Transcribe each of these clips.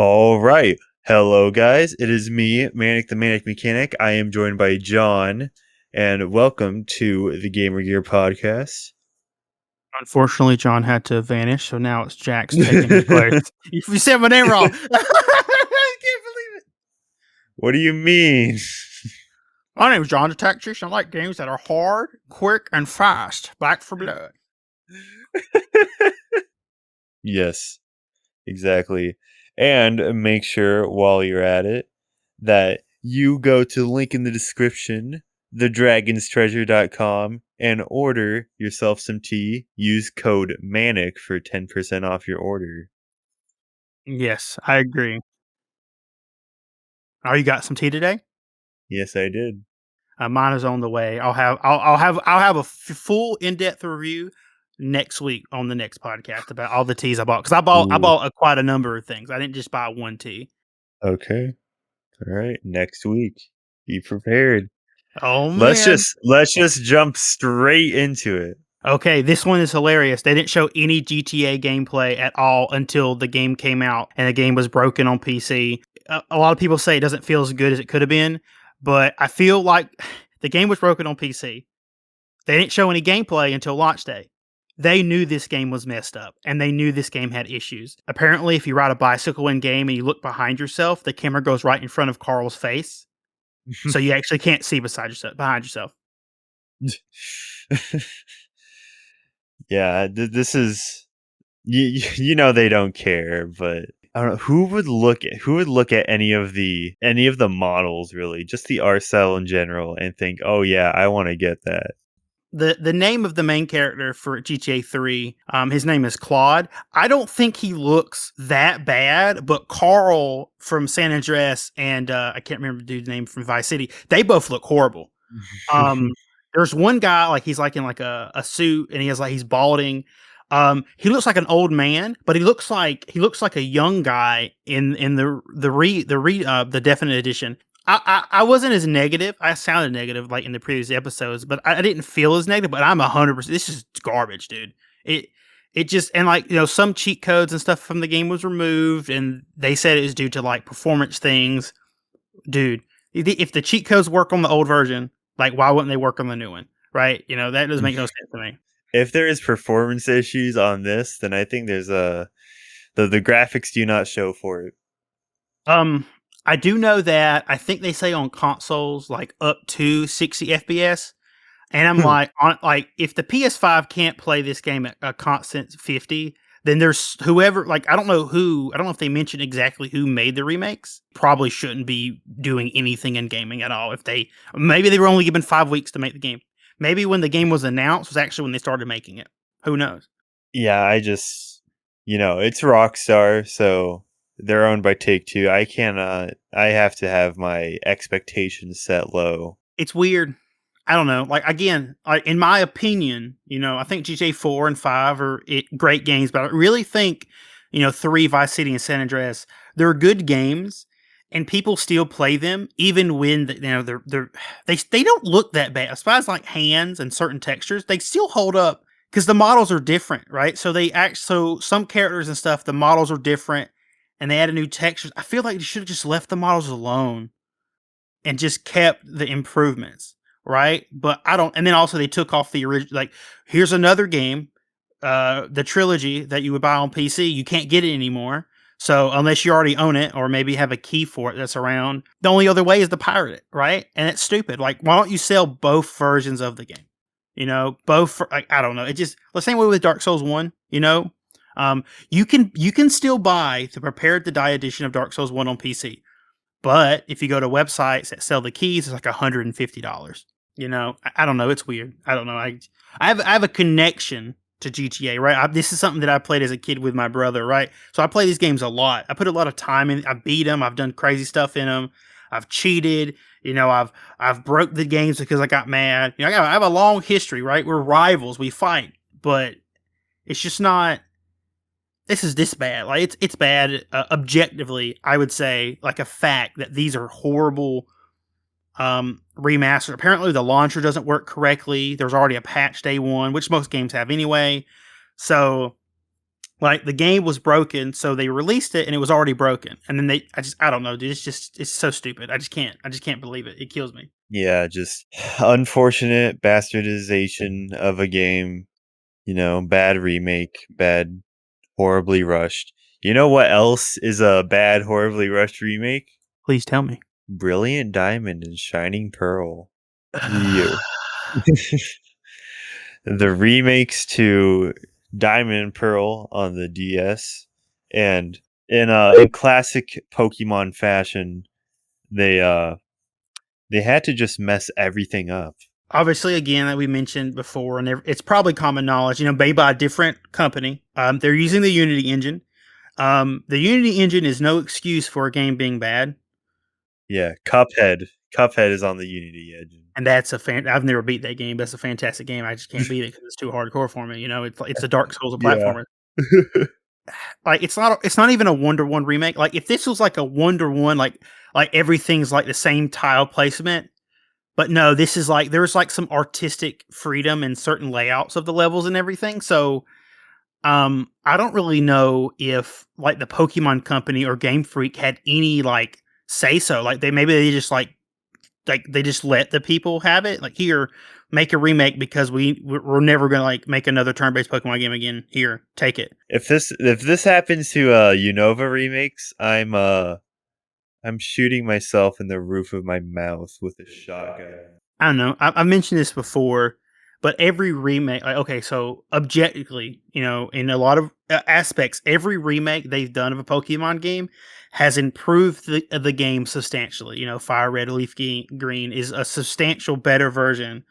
All right. Hello, guys. It is me, Manic the Manic Mechanic. I am joined by John, and welcome to the Gamer Gear podcast. Unfortunately, John had to vanish, so now it's Jax taking his place. You said my name wrong. I can't believe it. What do you mean? My name is John the Tactician. I like games that are hard, quick, and fast. Back for blood. Yes, exactly. And make sure while you're at it that you go to the link in the description, thedragonstreasure.com, and order yourself some tea. Use code MANIC for 10% off your order. Yes, I agree. Oh, you got some tea today? Yes, I did. Mine is on the way. I'll have a full in-depth review next week on the next podcast about all the teas I bought, because I bought quite a number of things. I didn't just buy one tea. Okay. All right. Next week. Be prepared. Oh Let's man. just jump straight into it. Okay, this one is hilarious. They didn't show any GTA gameplay at all until the game came out and the game was broken on PC. A lot of people say it doesn't feel as good as it could have been, but I feel like the game was broken on PC. They didn't show any gameplay until launch day. They knew this game was messed up and they knew this game had issues. Apparently, if you ride a bicycle in game and you look behind yourself, the camera goes right in front of Carl's face. So you actually can't see behind yourself. Yeah, this is you know they don't care, but I don't know who would look at any of the models, really, just the art style in general, and think, oh yeah, I want to get that. The name of the main character for GTA 3, his name is Claude. I don't think he looks that bad, but Carl from San Andreas and I can't remember the dude's name from Vice City, they both look horrible. There's one guy, like he's like in like a suit and he's balding. He looks like an old man, but he looks like a young guy in the definite edition. I wasn't as negative. I sounded negative like in the previous episodes, but I didn't feel as negative. But I'm 100%. This is garbage, dude. It just, and like, some cheat codes and stuff from the game was removed, and they said it was due to like performance things. Dude, if the cheat codes work on the old version, like why wouldn't they work on the new one? Right? That doesn't make no sense to me. If there is performance issues on this, then I think there's the graphics do not show for it. I do know that I think they say on consoles like up to 60 FPS, and I'm like, if the PS5 can't play this game at a constant 50, then there's whoever, like, I don't know if they mentioned exactly who made the remakes. Probably shouldn't be doing anything in gaming at all. Maybe they were only given 5 weeks to make the game. Maybe when the game was announced was actually when they started making it. Who knows? Yeah, I just, it's Rockstar, so they're owned by Take-Two. I have to have my expectations set low. It's weird. I don't know. Like, again, in my opinion, I think GTA 4 and 5 are great games, but I really think, 3, Vice City and San Andreas, they're good games, and people still play them even when they don't look that bad. As far as like hands and certain textures, they still hold up because the models are different, right? So some characters and stuff, the models are different, and they added new textures. I feel like they should have just left the models alone and just kept the improvements, right? But I don't. And then also they took off the original. Like, here's another game, the trilogy that you would buy on PC. You can't get it anymore. So unless you already own it or maybe have a key for it that's around, the only other way is to pirate it, right? And it's stupid. Like, why don't you sell both versions of the game? Both. I don't know. It just the same way with Dark Souls 1. You can still buy the Prepared to Die edition of Dark Souls 1 on PC. But if you go to websites that sell the keys, it's like $150. I don't know. It's weird. I don't know. I have a connection to GTA, right? This is something that I played as a kid with my brother, right? So I play these games a lot. I put a lot of time in. I beat them. I've done crazy stuff in them. I've cheated. I've broke the games because I got mad. I have a long history, right? We're rivals. We fight, but it's just not. This is this bad. Like, it's bad objectively. I would say, like, a fact that these are horrible remastered. Apparently the launcher doesn't work correctly. There's already a patch day one, which most games have anyway. So Like the game was broken, so they released it and it was already broken. And then I don't know, dude. It's so stupid. I just can't believe it. It kills me. Yeah, just unfortunate bastardization of a game, bad remake, bad, horribly rushed. You know what else is a bad, horribly rushed remake? Please tell me. Brilliant Diamond and Shining Pearl. You. The remakes to Diamond and Pearl on the DS, and in classic Pokemon fashion, they had to just mess everything up. Obviously, again, that we mentioned before, and it's probably common knowledge. Made by a different company. They're using the Unity engine. The Unity engine is no excuse for a game being bad. Yeah, Cuphead. Cuphead is on the Unity engine. And that's a fan. I've never beat that game. That's a fantastic game. I just can't beat it because it's too hardcore for me. It's a Dark Souls of Yeah. platformer. Like it's not even a Wonder One remake. Like if this was like a Wonder One, like everything's like the same tile placement. But no, this is like there's like some artistic freedom in certain layouts of the levels and everything. So I don't really know if like the Pokemon Company or Game Freak had any like say so. Like they just like they just let the people have it. Like here, make a remake because we're never gonna like make another turn based Pokemon game again. Here, take it. If this happens to Unova remakes, I'm shooting myself in the roof of my mouth with a shotgun. I don't know. I mentioned this before, but every remake, like okay, so objectively, in a lot of aspects, every remake they've done of a Pokemon game has improved the game substantially. Fire Red, Leaf Green is a substantial better version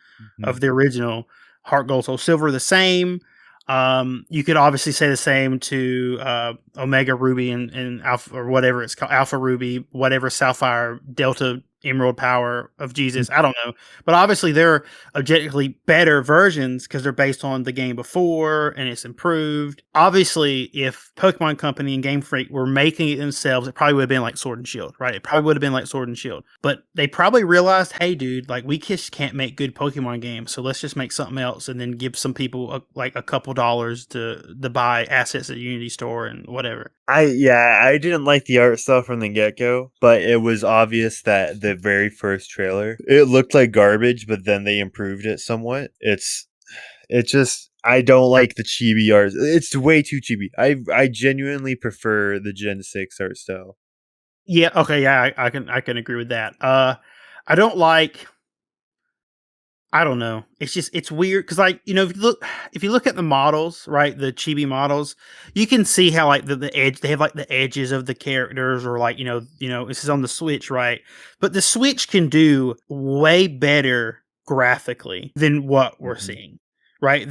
of Mhm. the original. Heart Gold, Soul Silver, the same. You could obviously say the same to Omega Ruby and Alpha or whatever it's called, Alpha Ruby, whatever Sapphire, Delta Emerald Power of Jesus. I don't know, but obviously they're objectively better versions because they're based on the game before and it's improved. Obviously, if Pokemon Company and Game Freak were making it themselves, it probably would have been like Sword and Shield, right? It probably would have been like Sword and Shield, but they probably realized, hey, dude, like we just can't make good Pokemon games, so let's just make something else and then give some people like a couple dollars to buy assets at Unity Store and whatever. I didn't like the art style from the get go, but it was obvious that the very first trailer it looked like garbage, but then they improved it somewhat. It just I don't like the chibi art. It's way too chibi. I genuinely prefer the Gen 6 art style. Yeah, okay, yeah, I can agree with that. I don't like I don't know. It's just it's weird because like if you look at the models, right, the chibi models, you can see how like the edge they have like the edges of the characters or like this is on the Switch, right? But the Switch can do way better graphically than what we're Mhm. seeing, right?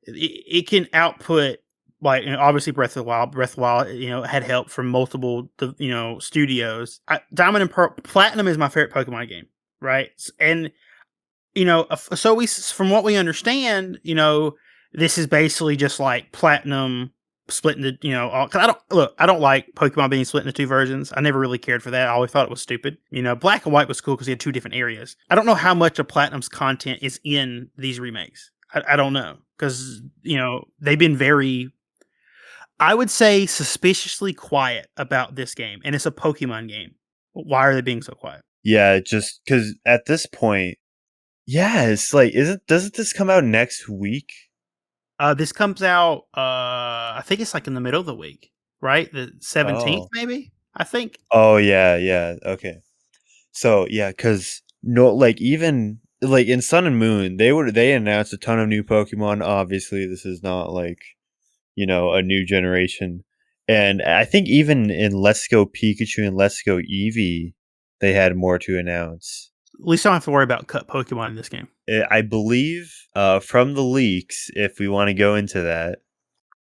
It can output like obviously Breath of the Wild, had help from multiple studios. Diamond and Pearl, Platinum is my favorite Pokemon game, right? And so we from what we understand, this is basically just like Platinum split into, 'cause I don't like Pokemon being split into two versions. I never really cared for that. I always thought it was stupid. Black and White was cool because he had two different areas. I don't know how much of Platinum's content is in these remakes. I don't know because they've been very, I would say, suspiciously quiet about this game, and it's a Pokemon game. Why are they being so quiet? Yeah, just because at this point, yeah, it's like, doesn't this come out next week? This comes out. I think it's like in the middle of the week, right? The 17th, Oh, maybe. I think. oh yeah, yeah, okay. So yeah, because no, like even like in Sun and Moon, they announced a ton of new Pokemon. Obviously, this is not like a new generation, and I think even in Let's Go Pikachu and Let's Go Eevee, they had more to announce. At least I don't have to worry about cut Pokemon in this game. I believe from the leaks, if we want to go into that,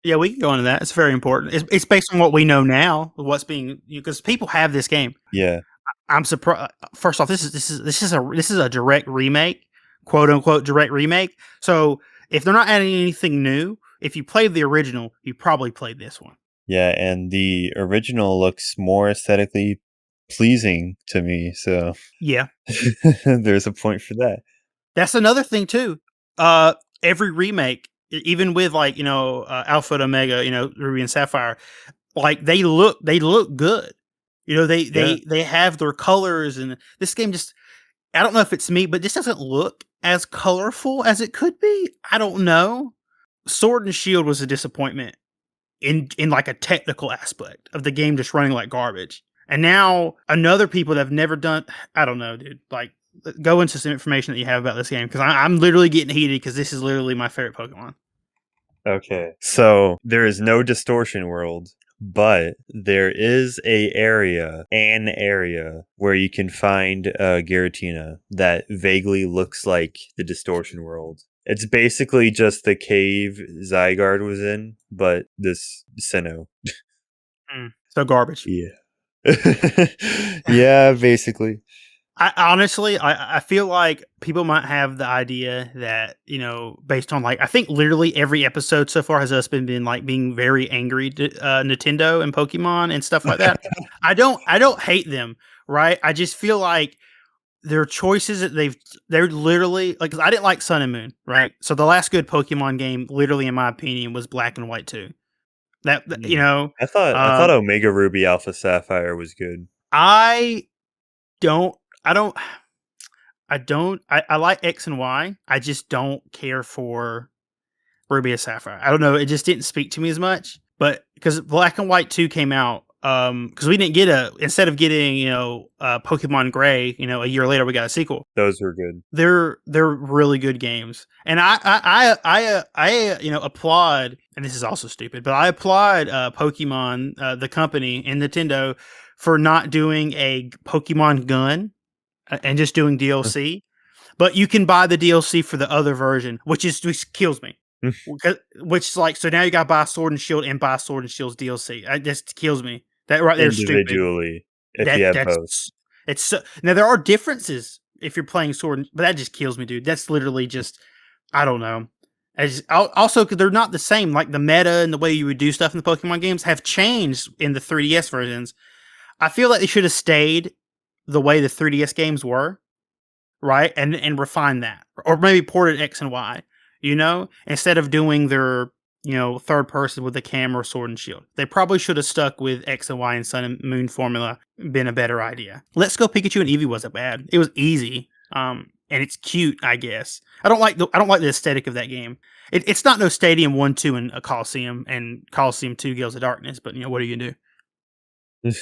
Yeah, we can go into that. It's very important. It's based on what we know now, what's being because people have this game. yeah, I'm surprised. First off, this is a direct remake, quote unquote direct remake. So if they're not adding anything new, if you played the original, you probably played this one. yeah, and the original looks more aesthetically pleasing to me, so Yeah, there's a point for that. that's another thing too. Every remake even with like Alpha and Omega, Ruby and Sapphire, like they look good. They Yeah. they have their colors, and this game just, I don't know if it's me, but this doesn't look as colorful as it could be. I don't know. Sword and Shield was a disappointment in like a technical aspect of the game just running like garbage. And now another people that have never done, I don't know, dude. Like, go into some information that you have about this game, because I'm literally getting heated because this is literally my favorite Pokemon. Okay. So there is no distortion world, but there is an area where you can find Giratina that vaguely looks like the distortion world. It's basically just the cave Zygarde was in, but this Sinnoh. So garbage. Yeah. Yeah, basically. I honestly, I feel like people might have the idea that, based on like, I think literally every episode so far has us been like being very angry to Nintendo and Pokemon and stuff like that. I don't hate them, right? I just feel like their choices that they're literally like, 'cause I didn't like Sun and Moon, right? So the last good Pokemon game, literally in my opinion, was Black and White 2. Hmm. I thought Omega Ruby Alpha Sapphire was good. I don't I don't I like X and Y. I just don't care for Ruby and Sapphire. I don't know. It just didn't speak to me as much. But because Black and White 2 came out, because we didn't get instead of getting, Pokemon Gray, a year later, we got a sequel. Those were good. They're really good games. And I applaud, and this is also stupid, but I applaud Pokemon, the company and Nintendo, for not doing a Pokemon Gun and just doing DLC. But you can buy the DLC for the other version, which kills me. Which, like, so now you got to buy Sword and Shield and buy Sword and Shield's DLC. That just kills me. That right there is stupid. Individually, if you have both. It's so, now there are differences if you're playing Sword, but that just kills me, dude. That's literally just, I don't know. Also, because they're not the same. Like, the meta and the way you would do stuff in the Pokemon games have changed in the 3DS versions. I feel like they should have stayed the way the 3DS games were, right? And refine that. Or maybe ported X and Y, instead of doing their, third person with the camera, Sword and Shield. They probably should have stuck with X and Y and Sun and Moon formula, been a better idea. Let's Go Pikachu and Eevee wasn't bad. It was easy. And it's cute, I guess. I don't like the aesthetic of that game. It's not no Stadium 1, 2, and a Coliseum, and Coliseum 2 Gales of Darkness, but what are you gonna do?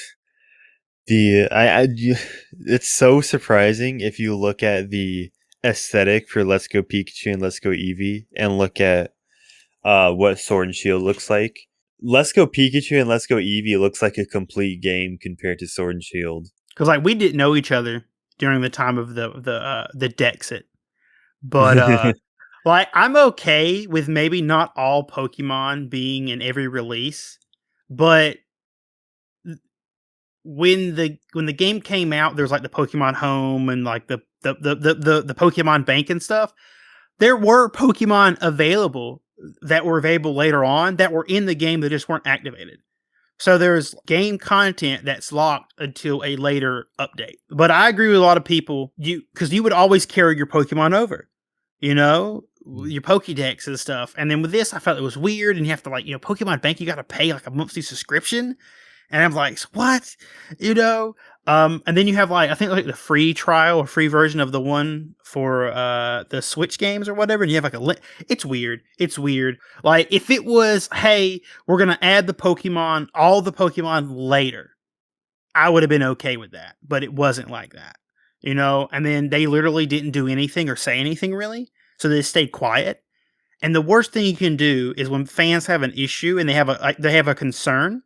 It's so surprising if you look at the aesthetic for Let's Go Pikachu and Let's Go Eevee and look at what Sword and Shield looks like. Let's Go Pikachu and Let's Go Eevee looks like a complete game compared to Sword and Shield. Because, like, we didn't know each other during the time of the Dexit, but like, I'm okay with maybe not all Pokemon being in every release, but when the game came out, there's like the Pokemon Home and like the Pokemon Bank and stuff. There were Pokemon available that were available later on that were in the game that just weren't activated. So there's game content that's locked until a later update. But I agree with a lot of people, because you would always carry your Pokemon over, your Pokédex and stuff. And then with this, I felt it was weird, and you have to, like, Pokemon Bank, you got to pay like a monthly subscription. And I'm like, what? And then you have, like, I think, like, the free trial or free version of the one for the Switch games or whatever, and you have like a it's weird. It's weird. Like, if it was, hey, we're gonna add all the Pokemon later, I would have been okay with that. But it wasn't like that, And then they literally didn't do anything or say anything really, so they stayed quiet. And the worst thing you can do is when fans have an issue and they have a concern.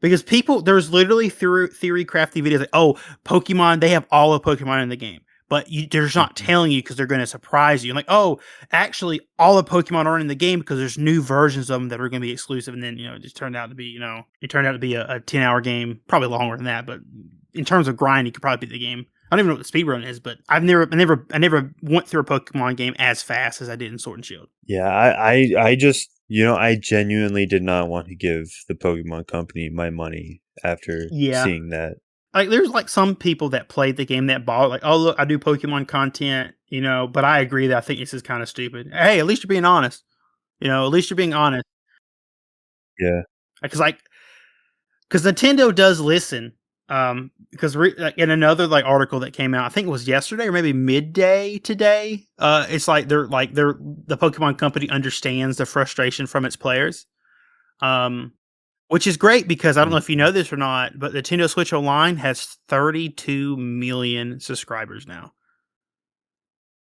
Because there's literally theory crafty videos like, oh, Pokemon, they have all of Pokemon in the game. But they're just not telling you because they're going to surprise you. Like, oh, actually, all of Pokemon aren't in the game because there's new versions of them that are going to be exclusive. And then, it just turned out to be, it turned out to be a 10-hour game, probably longer than that. But in terms of grind, you could probably beat the game. I don't even know what the speedrun is, but I never went through a Pokemon game as fast as I did in Sword and Shield. Yeah, I just, I genuinely did not want to give the Pokemon Company my money after seeing that. Like, there's like some people that played the game that bought, like, oh, look, I do Pokemon content, but I agree that I think this is kind of stupid. Hey, at least you're being honest. At least you're being honest. Yeah. Because Nintendo does listen. Because in another article that came out, I think it was yesterday or maybe midday today. It's they're the Pokemon company understands the frustration from its players. Which is great because I don't know if you know this or not, but Nintendo Switch Online has 32 million subscribers now,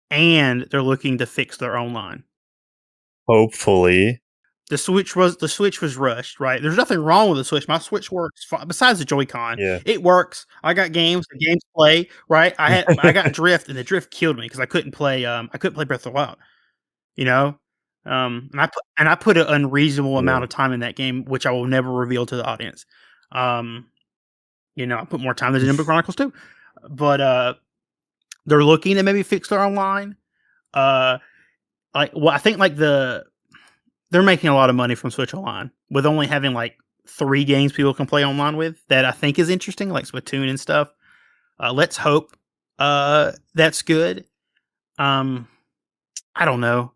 and they're looking to fix their online. Hopefully. The Switch was rushed, right? There's nothing wrong with the Switch. My Switch works fine. Besides the Joy-Con, Yeah. it works. I got the games play, right? I got Drift, and the Drift killed me because I couldn't play Breath of the Wild. You know, and I put an unreasonable Yeah. amount of time in that game, which I will never reveal to the audience. I put more time than Xenoblade Chronicles 2, but they're looking to maybe fix their online. I think they're making a lot of money from Switch Online with only having 3 games people can play online with that I think is interesting, like Splatoon and stuff. Let's hope that's good. I don't know.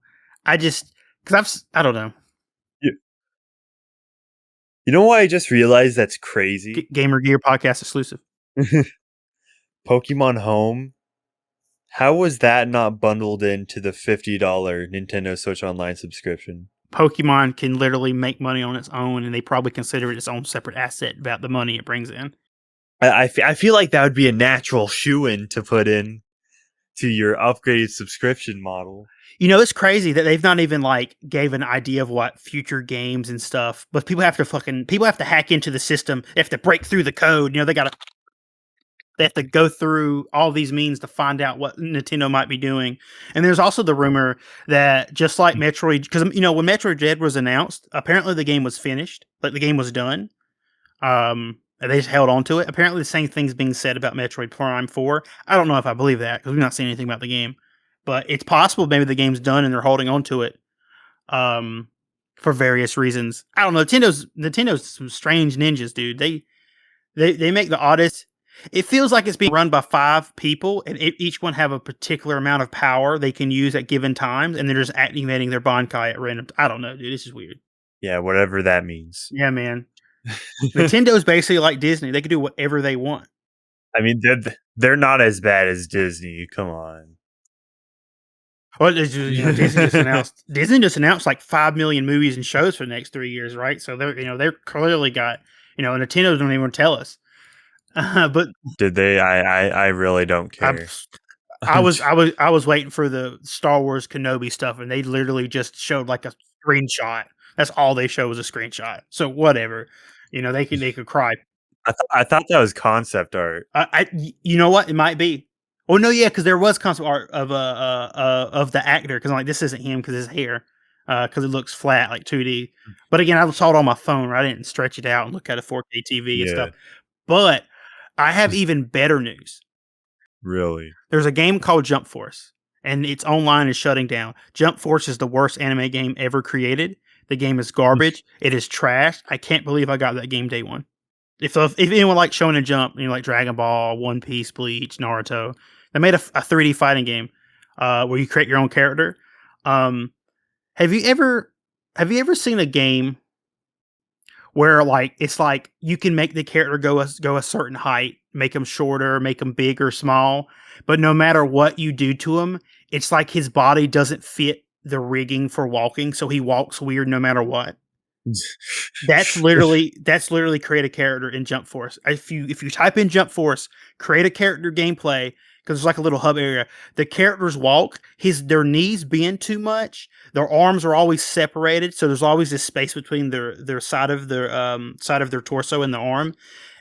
I just because I don't know. You you know what I just realized that's crazy? Gamer Gear podcast exclusive. Pokemon Home. How was that not bundled into the $50 Nintendo Switch Online subscription? Pokemon can literally make money on its own, and they probably consider it its own separate asset about the money it brings in. I feel like that would be a natural shoe-in to put in to your upgraded subscription model. It's crazy that they've not even gave an idea of what future games and stuff, but people have to hack into the system. They have to break through the code. They have to go through all these means to find out what Nintendo might be doing. And there's also the rumor that just like Metroid, because when Metroid Dread was announced, apparently the game was finished, like the game was done. They just held on to it. Apparently the same thing's being said about Metroid Prime 4. I don't know if I believe that because we've not seen anything about the game, but it's possible maybe the game's done and they're holding on to it for various reasons. I don't know. Nintendo's some strange ninjas, dude. They make the oddest. It feels like it's being run by 5 people, and each one have a particular amount of power they can use at given times, and they're just activating their Bankai at random. I don't know, dude. This is weird. Yeah, whatever that means. Yeah, man. Nintendo's basically like Disney. They can do whatever they want. I mean, they're not as bad as Disney. Come on. Well, Disney just announced 5 million movies and shows for the next 3 years, right? So they're clearly got Nintendo don't even tell us. But did they? I really don't care. I was waiting for the Star Wars Kenobi stuff, and they literally just showed a screenshot. That's all they showed was a screenshot. So whatever, they could cry. I thought that was concept art. You know what? It might be. Oh no, yeah, because there was concept art of the actor. Because this isn't him because his hair, because it looks flat 2D. But again, I saw it on my phone. Right? I didn't stretch it out and look at a 4K TV and stuff. But I have even better news. Really? There's a game called Jump Force, and its online is shutting down. Jump Force is the worst anime game ever created. The game is garbage. It is trash. I can't believe I got that game day one. If anyone likes Shonen Jump, like Dragon Ball, One Piece, Bleach, Naruto, they made a 3D fighting game where you create your own character. Have you ever seen a game where it's you can make the character go a certain height, make him shorter, make him big or small, but no matter what you do to him, it's like his body doesn't fit the rigging for walking, so he walks weird no matter what. That's literally create a character in Jump Force. If you type in Jump Force, create a character gameplay, because there's a little hub area. The characters walk, their knees bend too much, their arms are always separated, so there's always this space between their side of their torso and the arm.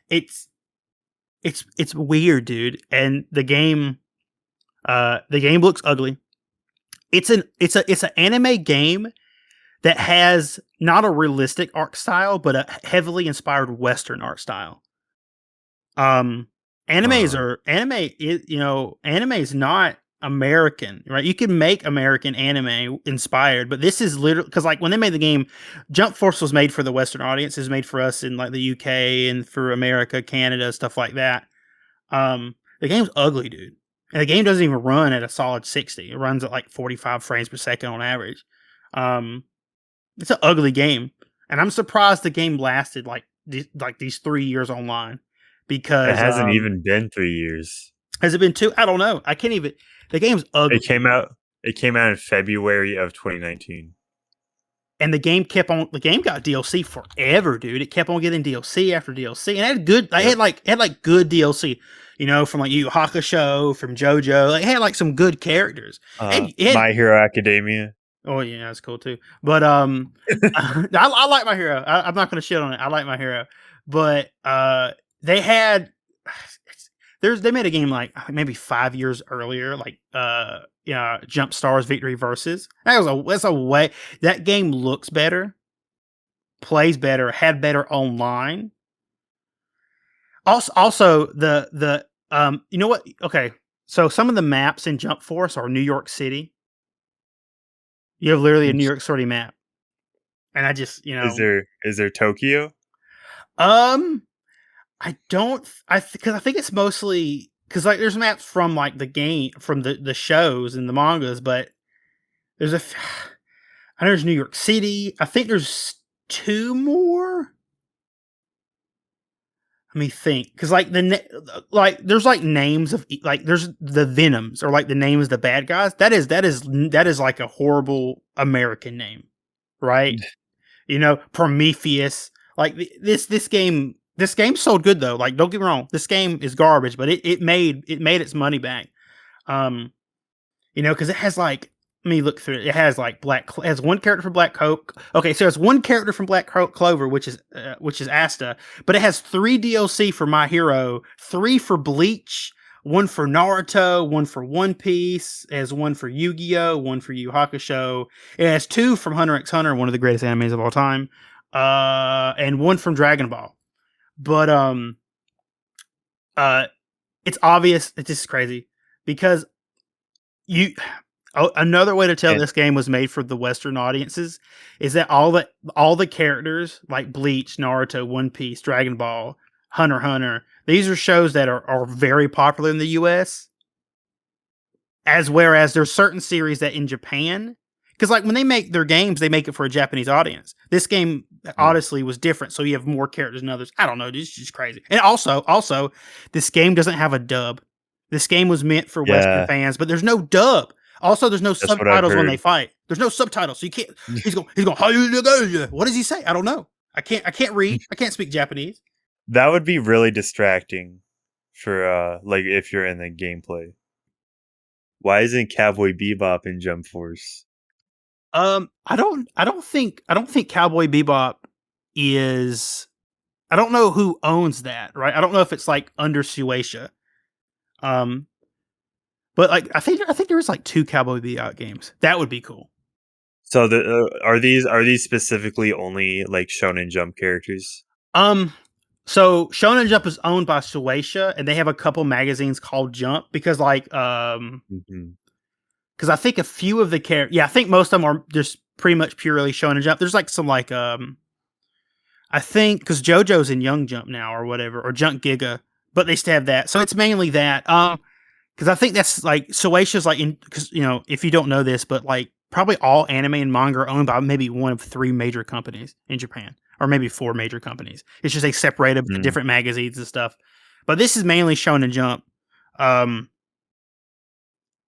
It's weird, dude. And the game looks ugly. It's an anime game that has not a realistic art style, but a heavily inspired Western art style. Anime is not American, right? You can make American anime inspired, but this is literally because when they made the game, Jump Force was made for the Western audience. It's made for us in the UK and for America, Canada, stuff like that. The game's ugly, dude. And the game doesn't even run at a solid 60. It runs at 45 frames per second on average. It's an ugly game, and I'm surprised the game lasted like these 3 years online. It Because hasn't even been 3 years. has it been two? I don't know. I can't even. The game's ugly, It came out in February of 2019. and the game kept on. The game got DLC forever, dude. It kept on getting DLC after DLC, and it had good. I Yep. had like good DLC. You know, from like Yu Hakusho, from JoJo. Like, it had like some good characters. And it had, My Hero Academia. oh yeah, that's cool too. But I like My Hero. I'm not gonna shit on it. I like My Hero, but they had they made a game like maybe 5 years earlier, like Jump Stars Victory Versus. That's a way that game looks better, plays better, had better online. Also the you know what? Okay, so some of the maps in Jump Force are New York City. You have literally a New York City map. And I just, Is there Tokyo? um, I don't, because I think it's mostly because like there's maps from like the game from the shows and the mangas, but there's I know there's New York City. I think there's two more. Let me think, because like like there's like names of like there's the Venoms or like the names of the bad guys. That is like a horrible American name, right? Prometheus. Like this game sold good though. Like, don't get me wrong, this game is garbage, but it made its money back. Because it has like, let me look through it. It has like it has one character from Black Coke. Okay, so it's one character from Black Clover, which is Asta, but it has 3 DLC for My Hero, 3 for Bleach, 1 for Naruto, 1 for One Piece, it has 1 for Yu-Gi-Oh, 1 for Yu Hakusho. It has 2 from Hunter x Hunter, one of the greatest animes of all time, and 1 from Dragon Ball. But it's obvious. It's just crazy because another way to tell this game was made for the Western audiences is that all the characters like Bleach, Naruto, One Piece, Dragon Ball, Hunter x Hunter, these are shows that are very popular in the US, whereas there's certain series that in Japan, because like when they make their games, they make it for a Japanese audience. This game honestly was different, so you have more characters than others. I don't know, it's just crazy. And also, this game doesn't have a dub. This game was meant for Western fans, but there's no dub. Also, there's no subtitles when they fight. There's no subtitles, so you can't. He's going. What does he say? I don't know. I can't read. I can't speak Japanese. That would be really distracting for like if you're in the gameplay. Why isn't Cowboy Bebop in Jump Force? I don't think Cowboy Bebop is. I don't know who owns that. Right. I don't know if it's like under Shueisha. But like I think there was like 2 Cowboy Bebop games. That would be cool. So are these specifically only like Shonen Jump characters? So Shonen Jump is owned by Shueisha, and they have a couple magazines called Jump because like because I think a few of the characters, I think most of them are just pretty much purely Shonen Jump. There's like some like I think because JoJo's in Young Jump now or whatever, or Jump Giga, but they still have that. So it's mainly that. Because I think that's like Shueisha's like because if you don't know this, but like probably all anime and manga are owned by maybe one of 3 major companies in Japan, or maybe 4 major companies. It's just they separate them to different magazines and stuff. But this is mainly Shonen Jump.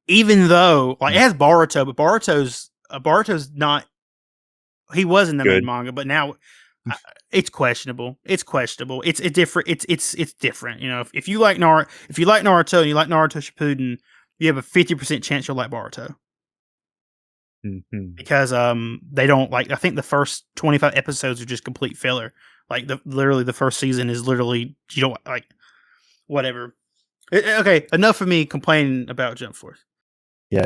Even though like it has Boruto, but Boruto's not. He was in the main manga, but now it's questionable. It's different. It's different. If you like Naruto and you like Naruto Shippuden, you have a 50% chance you'll like Boruto. Because they don't like. I think the first 25 episodes are just complete filler. Like literally the first season is literally you don't like whatever. Okay, enough of me complaining about Jump Force. Yeah,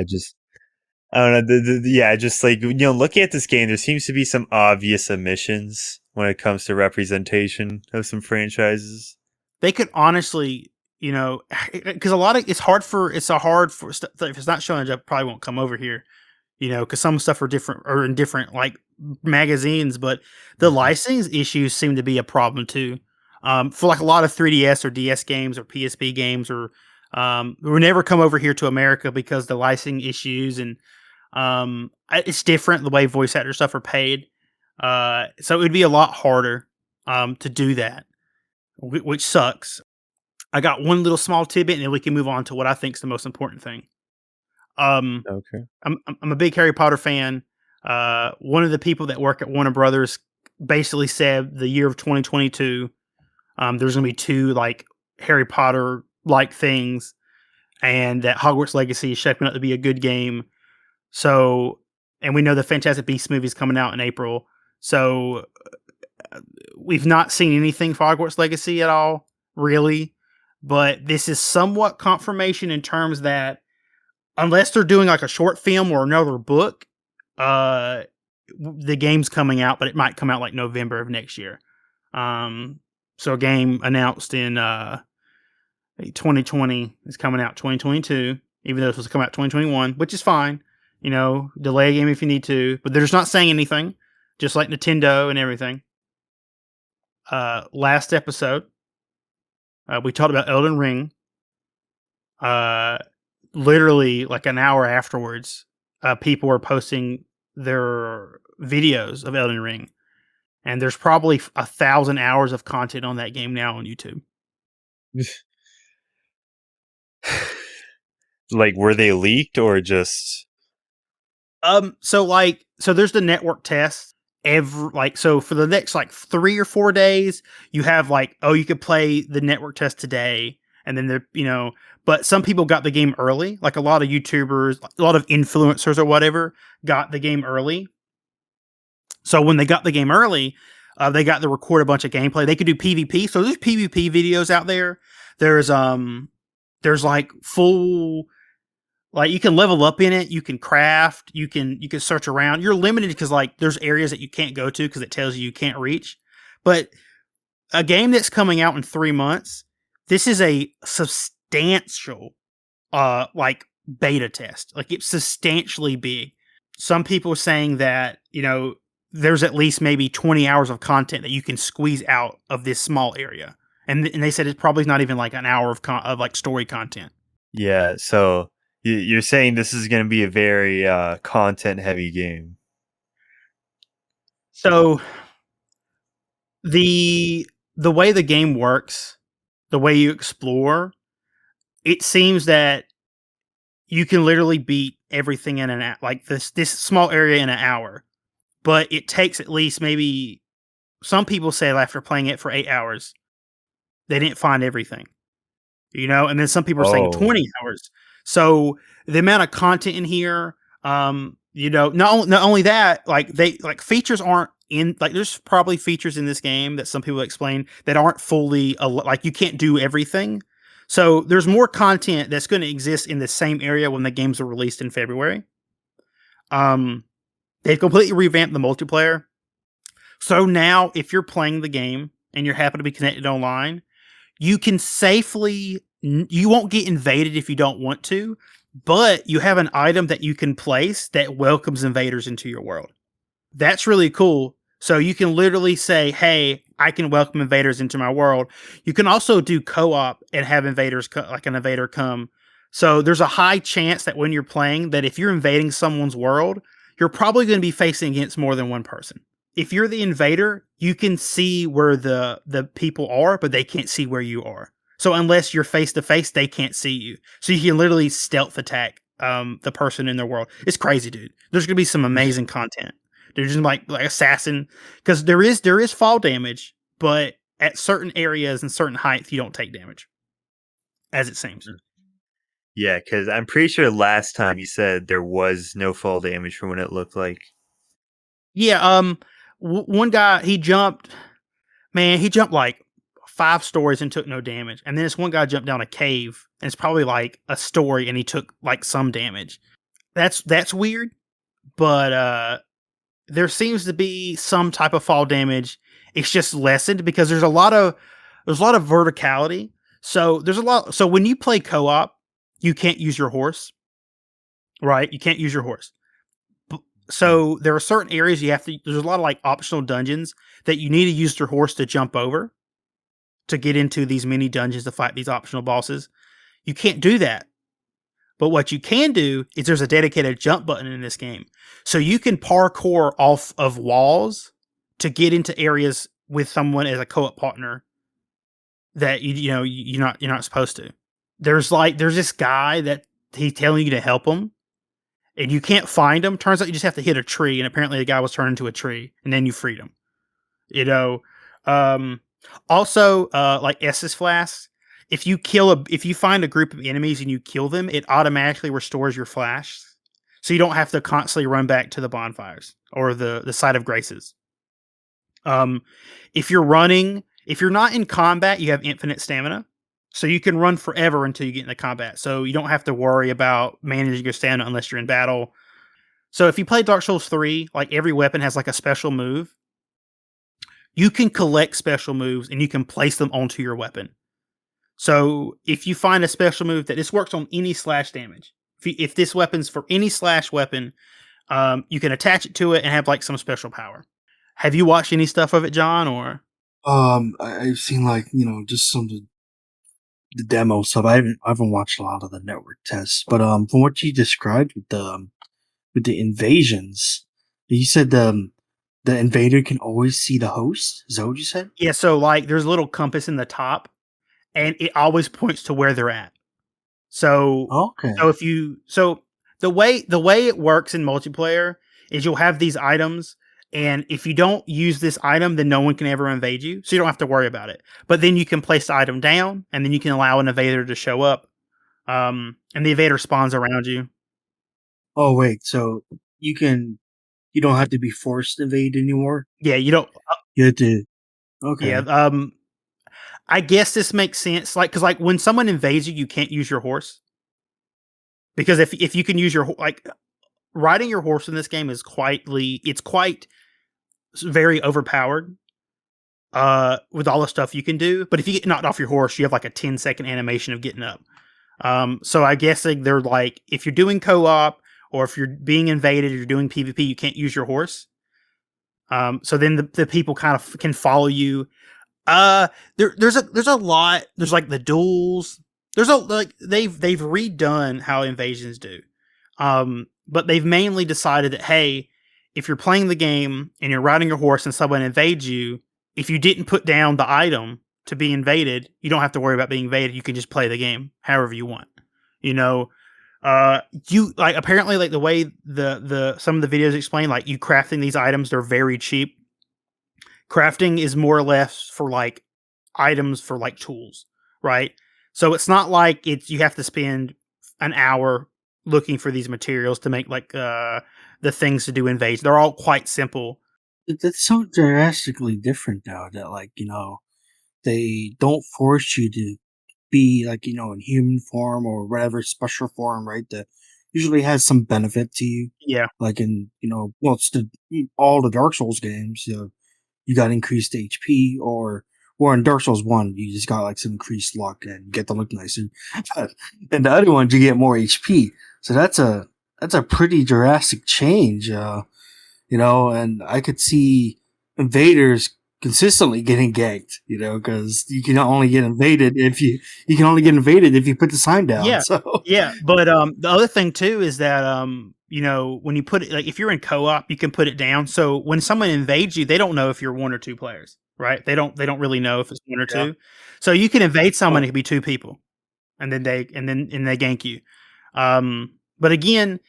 I don't know. Just like looking at this game, there seems to be some obvious omissions when it comes to representation of some franchises. They could honestly, because it's hard for if it's not Shonen Jump, probably won't come over here. Because some stuff are different or in different like magazines, but the licensing issues seem to be a problem too. For like a lot of 3DS or DS games or PSP games or will never come over here to America because the licensing issues and it's different the way voice actor stuff are paid. So it would be a lot harder to do that, which sucks. I got one little small tidbit, and then we can move on to what I think is the most important thing. Um, Okay. I'm a big Harry Potter fan. One of the people that work at Warner Brothers basically said the year of 2022, there's going to be two like Harry Potter like things, and that Hogwarts Legacy is shaping up to be a good game. So, and we know the Fantastic Beasts movie is coming out in April. So, we've not seen anything for Hogwarts Legacy at all, really. But this is somewhat confirmation in terms that unless they're doing like a short film or another book, uh, the game's coming out, but it might come out like November of next year. So a game announced in 2020 is coming out 2022, even though it's supposed to come out 2021, which is fine. You know, delay a game if you need to, but they're just not saying anything, just like Nintendo and everything. Last episode, we talked about Elden Ring. Literally, like an hour afterwards, people were posting their videos of Elden Ring, and there's probably 1,000 hours of content on that game now on YouTube. Like, were they leaked or just? So there's the network test. So for the next like 3 or 4 days, you have like, oh, you could play the network test today, and then but some people got the game early, like a lot of YouTubers, a lot of influencers or whatever got the game early. So when they got the game early, they got to record a bunch of gameplay. They could do PvP. So there's PvP videos out there. There's like full, like you can level up in it, you can craft, you can search around. You're limited because like there's areas that you can't go to because it tells you can't reach. But a game that's coming out in 3 months, this is a substantial like beta test. Like it's substantially big. Some people are saying that, there's at least maybe 20 hours of content that you can squeeze out of this small area. And they said it's probably not even like an hour of like story content. Yeah, so you're saying this is going to be a very content heavy game. So the way the game works, the way you explore, it seems that you can literally beat everything in like this small area in an hour. But it takes at least maybe, some people say after playing it for 8 hours, they didn't find everything. And then some people are saying 20 hours. So the amount of content in here, not only that, like features aren't in, like there's probably features in this game that some people explain that aren't fully, like you can't do everything. So there's more content that's going to exist in the same area when the games are released in February. They've completely revamped the multiplayer. So now if you're playing the game and you're happy to be connected online, you can you won't get invaded if you don't want to, but you have an item that you can place that welcomes invaders into your world. That's really cool. So you can literally say, hey, I can welcome invaders into my world. You can also do co-op and have invaders, like an invader come. So there's a high chance that when you're playing, that if you're invading someone's world, you're probably going to be facing against more than one person. If you're the invader, you can see where the people are, but they can't see where you are. So unless you're face to face, they can't see you. So you can literally stealth attack the person in their world. It's crazy, dude. There's gonna be some amazing content. They're just like assassin, because there is fall damage, but at certain areas and certain heights, you don't take damage, as it seems. Yeah, because I'm pretty sure last time you said there was no fall damage from what it looked like. Yeah. One guy, he jumped like 5 stories and took no damage. And then this one guy jumped down a cave, and it's probably like a story, and he took like some damage. That's weird, but there seems to be some type of fall damage. It's just lessened because there's a lot of verticality. So so when you play co-op, you can't use your horse. Right? You can't use your horse. So there are certain areas there's a lot of like optional dungeons that you need to use your horse to jump over to get into these mini dungeons to fight these optional bosses. You can't do that. But what you can do is there's a dedicated jump button in this game. So you can parkour off of walls to get into areas with someone as a co-op partner that you're not supposed to. There's this guy that he's telling you to help him, and you can't find him. Turns out you just have to hit a tree, and apparently the guy was turned into a tree, and then you freed him. You know, um, also like Estus flasks. If you find a group of enemies and you kill them, it automatically restores your flash, so you don't have to constantly run back to the bonfires or the site of graces. Um, if you're not in combat, you have infinite stamina, so you can run forever until you get into combat. So you don't have to worry about managing your stamina unless you're in battle. So if you play Dark Souls 3, like every weapon has like a special move. You can collect special moves and you can place them onto your weapon. So if you find a special move that this works on any slash damage, if this weapon's for any slash weapon, you can attach it to it and have like some special power. Have you watched any stuff of it, John? Or I've seen like just some of the demo stuff. I haven't watched a lot of the network tests, but from what you described with the invasions, you said the invader can always see the host. Is that what you said? yeah, so like there's a little compass in the top, and it always points to where they're at. So Okay. so if you so the way it works in multiplayer is you'll have these items, and if you don't use this item, then no one can ever invade you. So you don't have to worry about it. But then you can place the item down, and then you can allow an invader to show up. And the invader spawns around you. Oh wait, so you don't have to be forced to invade anymore. Yeah, you don't. You have to. Yeah. Okay. I guess this makes sense. Like, because like when someone invades you, you can't use your horse, because if you can use your like riding your horse in this game is quite very overpowered. With all the stuff you can do, but if you get knocked off your horse, you have like a 10-second animation of getting up. So I guess they're like, if you're doing co-op or if you're being invaded or you're doing PvP, you can't use your horse. So then the people kind of can follow you. There's a lot. There's like the duels. There's a like they've redone how invasions do. But they've mainly decided that, hey, if you're playing the game and you're riding your horse and someone invades you, if you didn't put down the item to be invaded, you don't have to worry about being invaded. You can just play the game however you want. You know, you like apparently like the way the some of the videos explain, like you crafting these items, they're very cheap. Crafting is more or less for like items for like tools, right? So it's not like you have to spend an hour looking for these materials to make like the things to do invades. They're all quite simple. That's so drastically different now that they don't force you to be like in human form or whatever special form, right? That usually has some benefit to you. Yeah. Like in well, it's all the Dark Souls games. You got increased HP, or in Dark Souls 1, you just got like some increased luck and you get to look nicer. And the other ones, you get more HP. So that's a pretty drastic change. And I could see invaders consistently getting ganked, because you can only get invaded if you can only get invaded if you put the sign down. Yeah. So Yeah. But the other thing too is that when you put it, like if you're in co-op, you can put it down. So when someone invades you, they don't know if you're one or two players, right? They don't really know if it's one or yeah. two. So you can invade someone, Oh, it could be two people, and then they gank you. But again,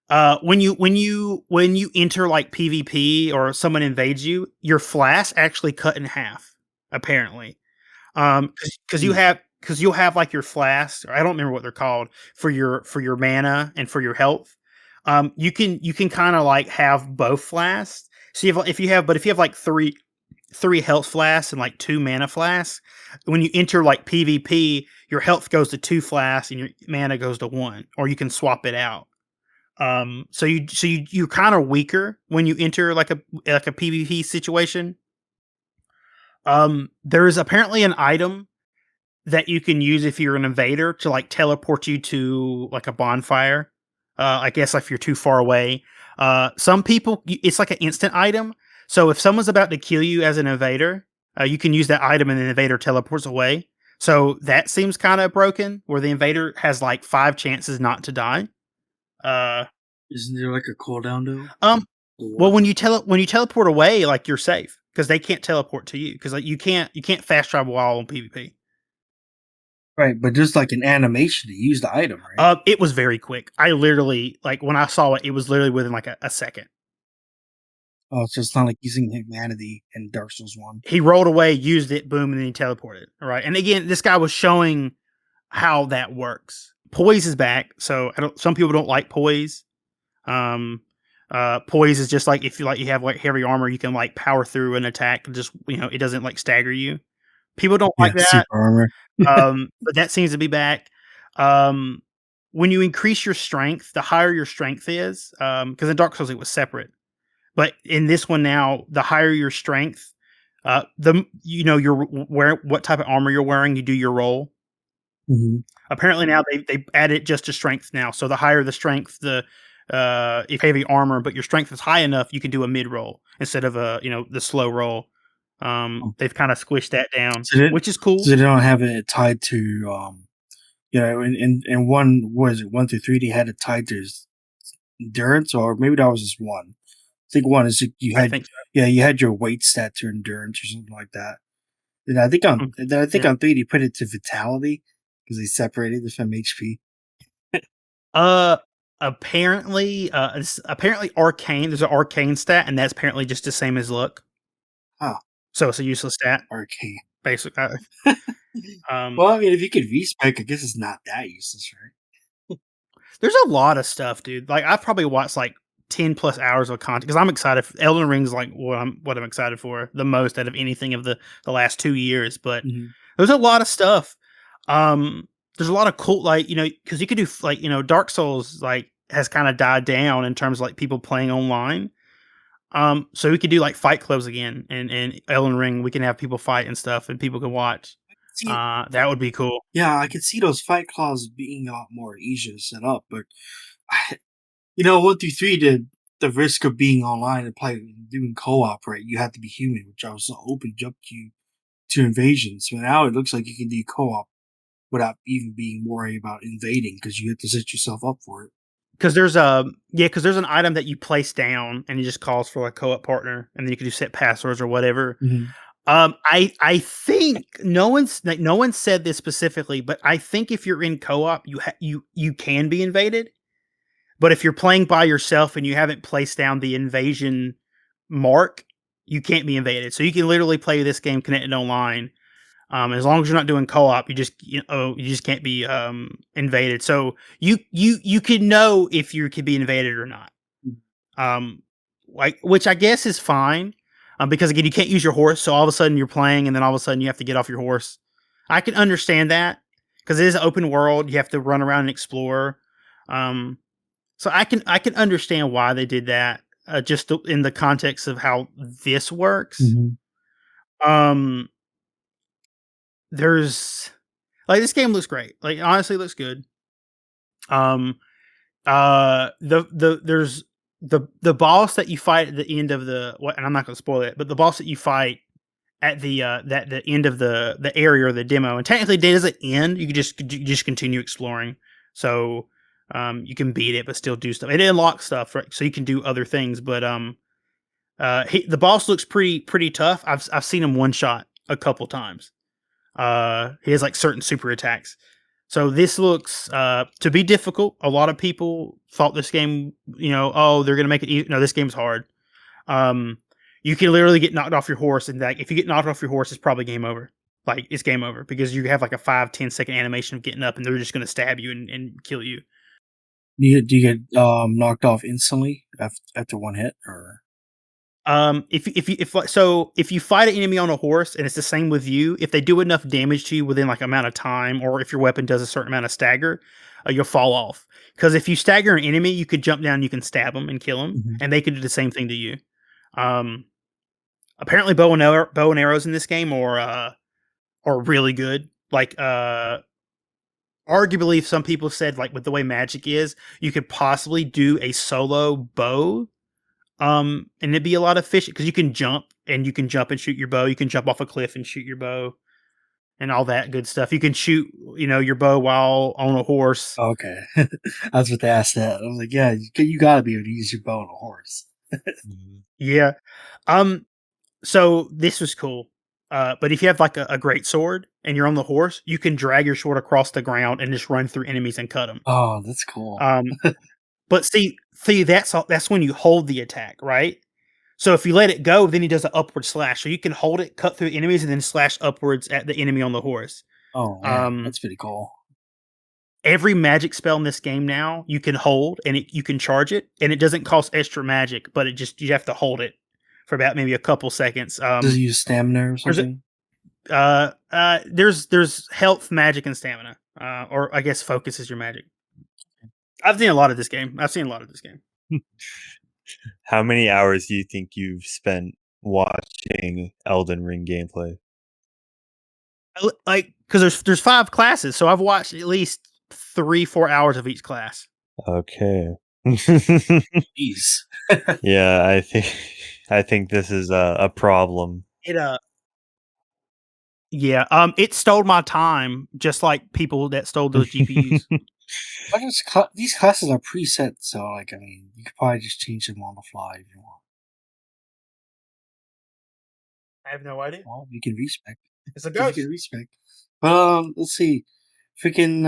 when you enter like PvP or someone invades you, your flash actually cut in half, apparently. Because hmm. you'll have like your flasks, or I don't remember what they're called, for your mana and for your health. You can kind of like have both flasks. So if you have like three health flasks and like two mana flasks, when you enter like PvP, your health goes to two flasks and your mana goes to one, or you can swap it out. You're kind of weaker when you enter like a PvP situation. There is apparently an item that you can use if you're an invader to like teleport you to like a bonfire. I guess if you're too far away. Some people, it's like an instant item. So if someone's about to kill you as an invader, you can use that item and the invader teleports away. So that seems kind of broken, where the invader has like 5 chances not to die. Uh, Isn't there like a cooldown though? um, Or well, what? when you teleport away, like you're safe. because they can't teleport to you because like you can't fast travel while on PvP. Right, but just like an animation to use the item, right? It was very quick. I literally like when I saw it, it was literally within like a second. Oh, so it's not like using humanity in Dark Souls 1. He rolled away, used it, boom, and then he teleported. All right, and again, this guy was showing how that works. Poise is back, so some people don't like poise. Poise is just like if you have like heavy armor, you can like power through an attack. And just it doesn't like stagger you. People don't Yeah, like that. super armor. But that seems to be back. When you increase your strength, the higher your strength is, because in Dark Souls it was separate, but in this one now, the higher your strength, you're what type of armor you're wearing, you do your roll. Mhm. Apparently now they add it just to strength now. So the higher the strength, the if heavy armor, but your strength is high enough, you can do a mid roll instead of the slow roll. Oh. They've kind of squished that down, So which is cool. they don't have it tied to in one, what is it, 1 through 3, they had it tied to endurance, or maybe that was just one. I think one is you I had think so. you had your weight stat to endurance or something like that. And I think Yeah. on 3 they put it to vitality because they separated it from HP. Uh, apparently, apparently arcane. There's an arcane stat, and that's apparently just the same as luck. Oh, So it's a useless stat, arcane. basically. Well, I mean, if you could respec, I guess it's not that useless, right? There's a lot of stuff, dude. Like I've probably watched like 10 plus hours of content because I'm excited. Elden Ring's like what I'm excited for the most out of anything of the last 2 years. But Mhm. there's a lot of stuff. There's a lot of cool, like because you could do like Dark Souls like has kind of died down in terms of like people playing online. So we could do like fight clubs again, and Elden Ring. We can have people fight and stuff, and people can watch. See, That would be cool. yeah, I could see those fight claws being a lot more easier to set up, but 1 through 3, the risk of being online and doing co-op, right? You have to be human, which also opened up you to invasions. So now it looks like you can do co-op without even being worried about invading because you have to set yourself up for it. Because there's an item that you place down, and it just calls for a co-op partner, and then you can do set passwords or whatever. Mhm. I think no one said this specifically, but I think if you're in co-op, you can be invaded. But if you're playing by yourself and you haven't placed down the invasion mark, you can't be invaded. So you can literally play this game connected online. As long as you're not doing co-op, you just can't be invaded. So you can know if you could be invaded or not. Um, like which I guess is fine. Because again, you can't use your horse, so all of a sudden you're playing, and then all of a sudden you have to get off your horse. I can understand that because it is an open world. You have to run around and explore. Um, so I can understand why they did that. Just in the context of how this works. Mhm. Um, there's like this game looks great. Like honestly, looks good. Um, there's the boss that you fight at the end of and I'm not gonna spoil it, but the boss that you fight at the end of the area or the demo, and technically it doesn't end. You just continue exploring. So you can beat it, but still do stuff. It unlocks stuff, right? So you can do other things. But the boss looks pretty tough. I've seen him one shot a couple times. He has like certain super attacks. So this looks to be difficult. A lot of people thought this game, oh, they're gonna make it easy. No, this game's hard. Um, you can literally get knocked off your horse, and like if you get knocked off your horse, it's probably game over. Like it's game over because you have like a 5-10 second animation of getting up, and they're just gonna stab you and kill you. Do you get knocked off instantly after one hit, or? If you fight an enemy on a horse and it's the same with you, if they do enough damage to you within like amount of time, or if your weapon does a certain amount of stagger, you'll fall off. Because if you stagger an enemy, you could jump down, you can stab them and kill them, Mhm. and they could do the same thing to you. Um, Apparently, bow and arrows in this game are really good. Like arguably, some people said like with the way magic is, you could possibly do a solo bow. And it'd be a lot of fishing because you can jump and shoot your bow. You can jump off a cliff and shoot your bow and all that good stuff. You can shoot, your bow while on a horse. Okay, I was about to ask that. I was like, yeah, you got to be able to use your bow on a horse. Mhm. Yeah. Um, So this was cool. But if you have like a great sword and you're on the horse, you can drag your sword across the ground and just run through enemies and cut them. Oh, that's cool. But see, that's when you hold the attack, right? So if you let it go, then he does an upward slash. So you can hold it, cut through enemies, and then slash upwards at the enemy on the horse. Oh man, that's pretty cool. Every magic spell in this game now you can hold and you can charge it, and it doesn't cost extra magic, but you have to hold it for about maybe a couple seconds. Does he use stamina or something? There's health, magic, and stamina, or I guess focus is your magic. I've seen a lot of this game. How many hours do you think you've spent watching Elden Ring gameplay? Like, because there's 5 classes, so I've watched at least 3-4 hours of each class. Okay. Jeez. Yeah, I think this is a problem. It stole my time, just like people that stole those GPUs. These classes are preset, so like, I mean, you could probably just change them on the fly if you want. I have no idea. Well, you can respec. It's a ghost. You can respec. Let's see. Freaking,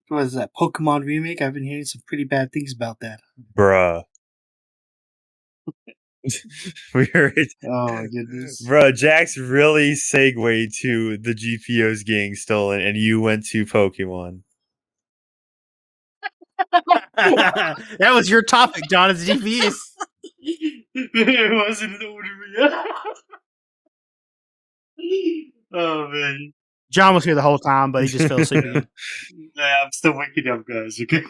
what is that? Pokemon Remake? I've been hearing some pretty bad things about that. Bruh. Oh my goodness. Bro, Jax really segued to the GPOs getting stolen, and you went to Pokemon. That was your topic, John. It's GPUs. It wasn't over me. Oh man. John was here the whole time, but he just fell asleep again. Yeah, I'm still waking up, guys. Okay.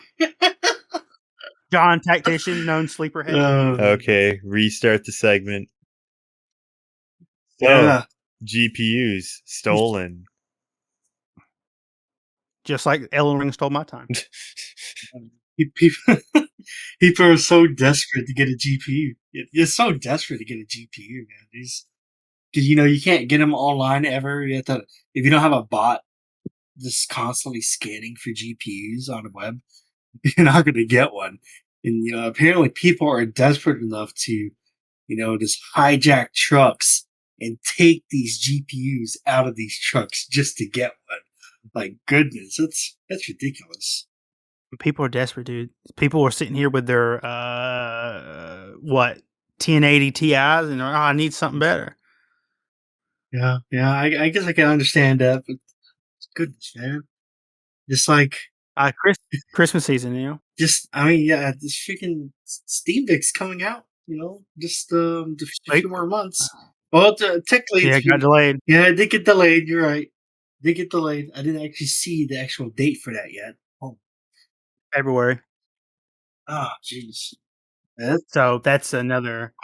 John, tactician, known sleeper head. Okay, restart the segment. So, Yeah. GPUs stolen. Just like Elden Ring stole my time. People are so desperate to get a GPU. You're so desperate to get a GPU, man. Because you can't get them online ever. You have to, if you don't have a bot just constantly scanning for GPUs on the web, you're not going to get one. And apparently people are desperate enough to, just hijack trucks and take these GPUs out of these trucks just to get one. Like, goodness, that's ridiculous. People are desperate, dude. People are sitting here with their 1080 Ti's, and I need something better. Yeah. I guess I can understand that, but goodness, man. Just like Christmas season, Just, I mean, yeah, this freaking Steam Deck's coming out. Just a few more months. Well, technically, it got delayed. Yeah, it did get delayed. You're right. It did get delayed. I didn't actually see the actual date for that yet. Oh, February. Ah, jeez. So that's another.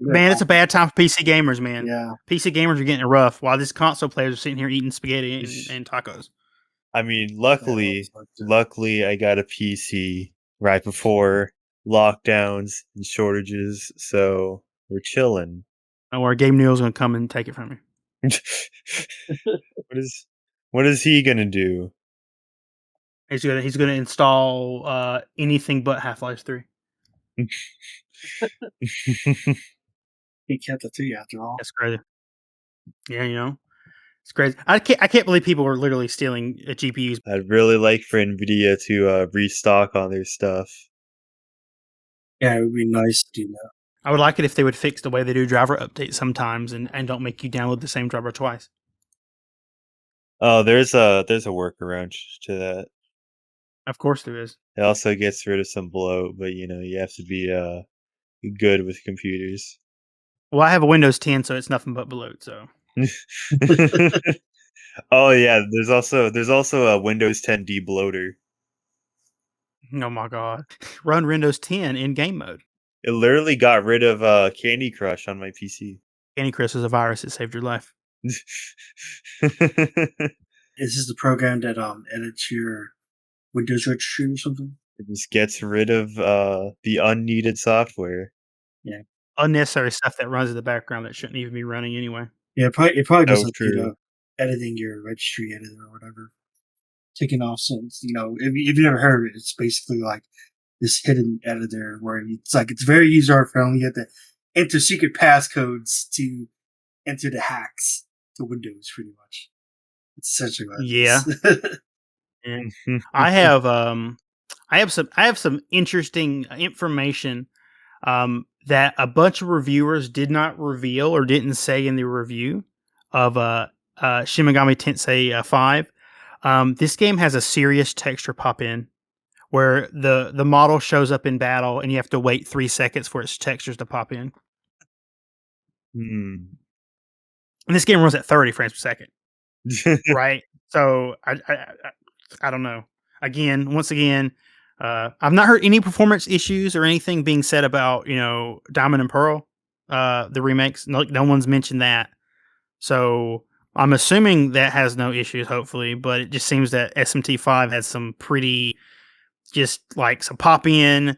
Man, it's a bad time for PC gamers, man. Yeah. PC gamers are getting it rough while these console players are sitting here eating spaghetti and tacos. I mean, luckily, I got a PC right before lockdowns and shortages, so we're chilling. Don't worry, Gabe Neal's gonna come and take it from me. What is he gonna do? He's gonna install anything but Half-Life 3. He kept the 3 after all. That's crazy. Yeah, it's crazy. I can't believe people are literally stealing GPUs. I'd really like for Nvidia to restock on their stuff. Yeah, it would be nice to do that. I would like it if they would fix the way they do driver updates sometimes and don't make you download the same driver twice. Oh, there's a workaround to that. Of course there is. It also gets rid of some bloat, but you have to be good with computers. Well, I have a Windows 10, so it's nothing but bloat. So. Oh yeah, there's also a Windows 10 debloater. Oh my god! Run Windows 10 in game mode. It literally got rid of Candy Crush on my PC. Candy Crush is a virus that saved your life. Is this the program that edits your Windows registry or something? It just gets rid of the unneeded software. Yeah, unnecessary stuff that runs in the background that shouldn't even be running anyway. Yeah, it probably does editing your registry editor or whatever. Taking off some, if you've never heard of it, it's basically like this hidden editor where it's very user friendly. You have to enter secret passcodes to enter the hacks to Windows, pretty much. It's essentially what it is. I have some interesting information that a bunch of reviewers did not reveal or didn't say in the review of Shin Megami Tensei 5. This game has a serious texture pop in where the model shows up in battle and you have to wait 3 seconds for its textures to pop in. Hmm. And this game runs at 30 frames per second. Right? So I don't know. Once again, I've not heard any performance issues or anything being said about Diamond and Pearl, the remakes. No one's mentioned that. So I'm assuming that has no issues. Hopefully, but it just seems that SMT5 has some pretty just like some pop in.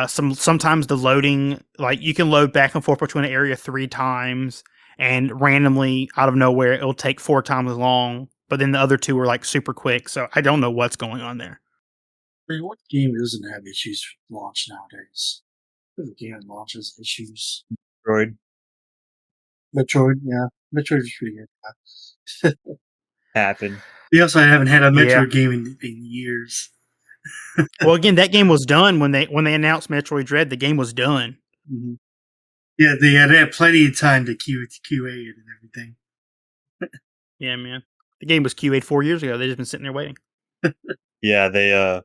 Sometimes the loading, like you can load back and forth between an area 3 times, and randomly out of nowhere it'll take 4 times as long. But then the other 2 are like super quick, so I don't know what's going on there. I mean, what game doesn't have issues with launch nowadays? Every game launches issues. Metroid Metroid, yeah. Metroid is pretty good. happened. Yes, I haven't had a Metroid Yeah. game in years. Well, again, that game was done when they announced Metroid Dread. The game was done. Mm-hmm. Yeah, they had plenty of time to QA it and everything. Yeah, man. The game was QA'd 4 years ago. They've just been sitting there waiting. Yeah, they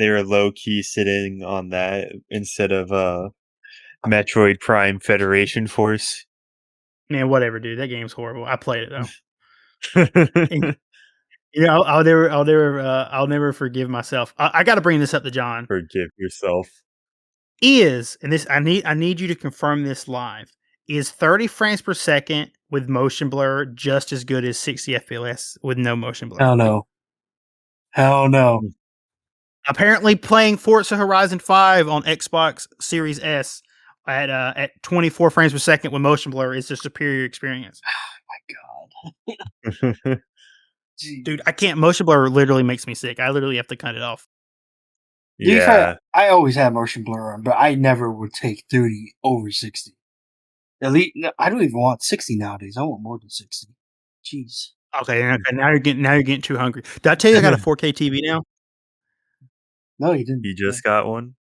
were low key sitting on that instead of Metroid Prime Federation Force. Man, whatever, dude. That game's horrible. I played it though. Yeah, I'll never forgive myself. I got to bring this up to John. Forgive yourself. And this I need you to confirm this live. Is 30 frames per second with motion blur just as good as 60 FPS with no motion blur? Hell no. Hell no. Apparently, playing Forza Horizon 5 on Xbox Series S at 24 frames per second with motion blur is a superior experience. Oh my god. Dude, I can't. Motion blur literally makes me sick. I literally have to cut it off. Yeah. I always had motion blur on, but I never would take 30 over 60. At least, I don't even want 60 nowadays. I want more than 60. Jeez. Okay, now you're getting too hungry. Did I tell you I got a 4K TV now? No, you didn't. You just got one?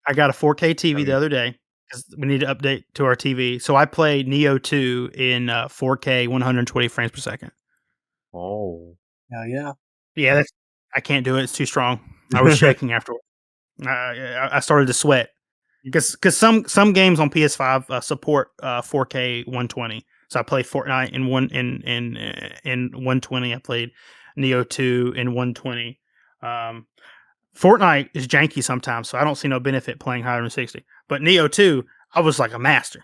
I got a 4K TV the other day because we need to update to our TV. So I played Neo 2 in 4K 120 frames per second. Oh. Yeah. Yeah, I can't do it. It's too strong. I was shaking afterward. I started to sweat because some games on PS5 support 4K 120. So I played Fortnite in 120. I played Neo 2 in 120. Fortnite is janky sometimes, so I don't see no benefit playing higher than 60. But Neo 2, I was like a master.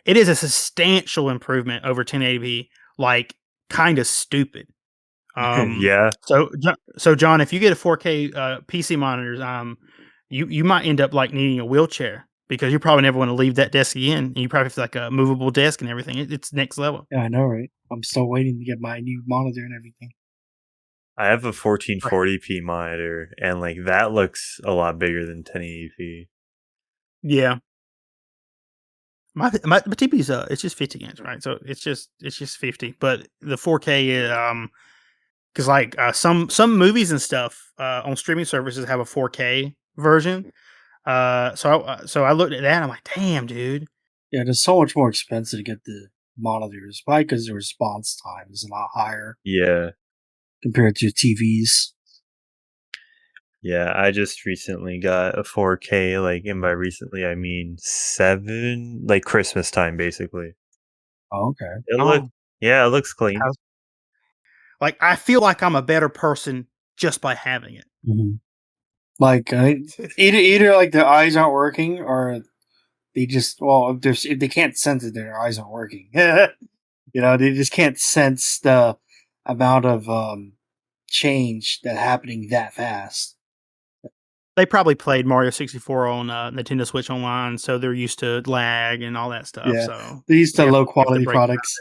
It is a substantial improvement over 1080p, like kind of stupid. Yeah. So John, if you get a 4K PC monitors, you might end up like needing a wheelchair because you probably never want to leave that desk again. And you probably have like a movable desk and everything. It's next level. Yeah, I know, right? I'm still waiting to get my new monitor and everything. I have a 1440p monitor, and like that looks a lot bigger than 1080p. Yeah. My TV's it's just 50 inch, right? So it's just 50. But the 4K because like some movies and stuff on streaming services have a 4K version. So I looked at that and I'm like, damn, dude. Yeah, it's so much more expensive to get the monitors, probably because the response time is a lot higher. Yeah. Compared to TVs. Yeah, I just recently got a 4K, like, and by recently I mean 7, like Christmas time, basically. Oh, okay. It looks clean. Like, I feel like I'm a better person just by having it. Mm-hmm. Like, either like their eyes aren't working, or they just if they can't sense it, their eyes aren't working. They just can't sense the amount of change that happening that fast. They probably played Mario 64 on Nintendo Switch Online, so they're used to lag and all that stuff. Yeah, so they're used to low quality products.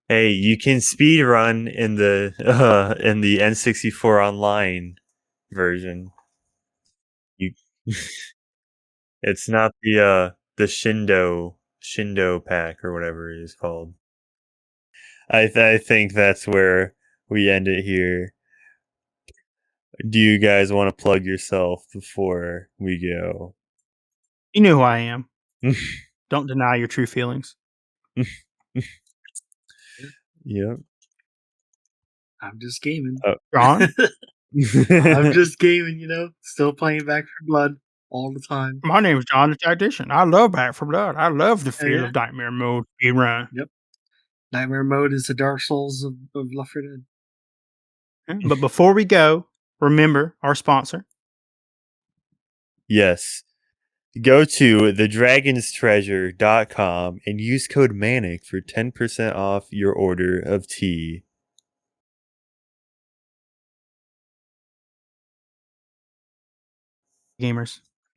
Hey, you can speed run in the N64 Online version. It's not the the Shindo pack or whatever it is called. I think that's where we end it here. Do you guys want to plug yourself before we go? You know who I am. Don't deny your true feelings. Yep. I'm just gaming. Ron? I'm just gaming, still playing Back for Blood all the time. My name is John the Tactician. I love Back for Blood. I love the feel yeah? of Nightmare Mode being run. Yep. Nightmare Mode is the Dark Souls of Left 4 Dead. But before we go, remember our sponsor. Yes. Go to thedragonstreasure.com and use code MANIC for 10% off your order of tea. Gamers.